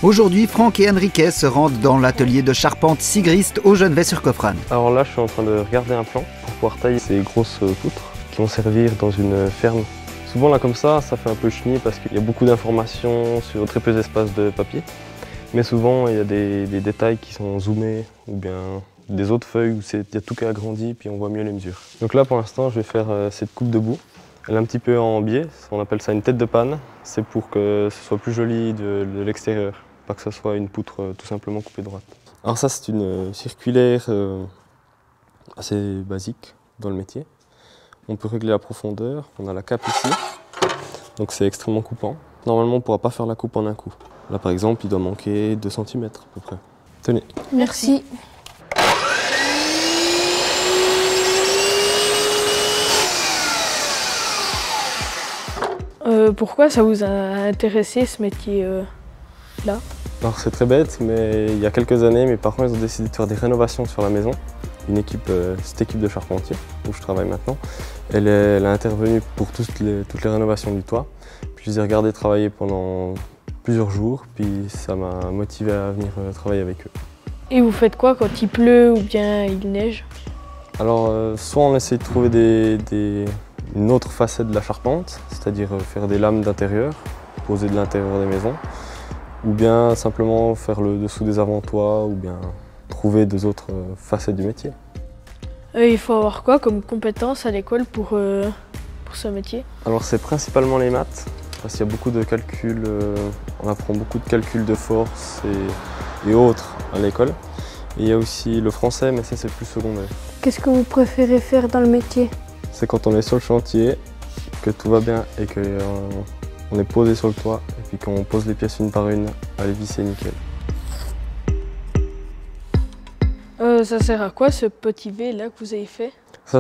Aujourd'hui, Franck et Enrique se rendent dans l'atelier de charpente Sigrist au Gennevet-sur-Coffrane. Alors là, je suis en train de regarder un plan pour pouvoir tailler ces grosses poutres qui vont servir dans une ferme. Souvent là comme ça fait un peu chenille parce qu'il y a beaucoup d'informations sur très peu d'espace de papier. Mais souvent, il y a des détails qui sont zoomés ou bien des autres feuilles où il y a tout qui est agrandi puis on voit mieux les mesures. Donc là, pour l'instant, je vais faire cette coupe de bout. Elle est un petit peu en biais, on appelle ça une tête de panne. C'est pour que ce soit plus joli de l'extérieur, pas que ce soit une poutre tout simplement coupée droite. Alors ça, c'est une circulaire assez basique dans le métier. On peut régler la profondeur, on a la cape ici, donc c'est extrêmement coupant. Normalement, on ne pourra pas faire la coupe en un coup. Là, par exemple, il doit manquer 2 cm à peu près. Tenez. Merci. Pourquoi ça vous a intéressé ce métier-là? Alors c'est très bête, mais il y a quelques années, mes parents ils ont décidé de faire des rénovations sur la maison. Cette équipe de charpentiers, où je travaille maintenant, elle a intervenu pour toutes les rénovations du toit. Puis je les ai regardés travailler pendant plusieurs jours, puis ça m'a motivé à venir travailler avec eux. Et vous faites quoi quand il pleut ou bien il neige? Alors soit on essaie de trouver une autre facette de la charpente, c'est-à-dire faire des lames d'intérieur, poser de l'intérieur des maisons, ou bien simplement faire le dessous des avant-toits, ou bien trouver des autres facettes du métier. Il faut avoir quoi comme compétences à l'école pour ce métier? Alors c'est principalement les maths, parce qu'il y a beaucoup de calculs, on apprend beaucoup de calculs de force et autres à l'école. Et il y a aussi le français, mais ça c'est plus secondaire. Qu'est-ce que vous préférez faire dans le métier? C'est quand on est sur le chantier, que tout va bien et qu'on est posé sur le toit, et puis qu'on pose les pièces une par une, à les visser nickel. Ça sert à quoi ce petit V là que vous avez fait? Ça,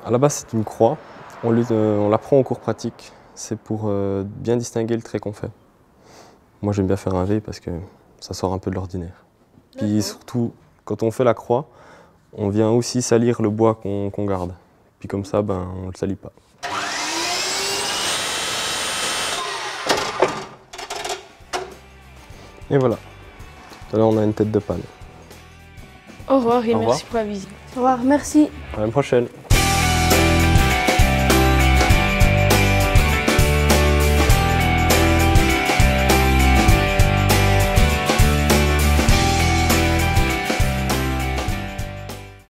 à la base, c'est une croix. On l'apprend en cours pratique. C'est pour bien distinguer le trait qu'on fait. Moi, j'aime bien faire un V parce que ça sort un peu de l'ordinaire. Puis surtout, quand on fait la croix, on vient aussi salir le bois qu'on garde. Puis comme ça, on ne le salit pas. Et voilà. Tout à l'heure, on a une tête de panne. Au revoir et Au revoir. merci pour la visite. Au revoir, merci. À la prochaine.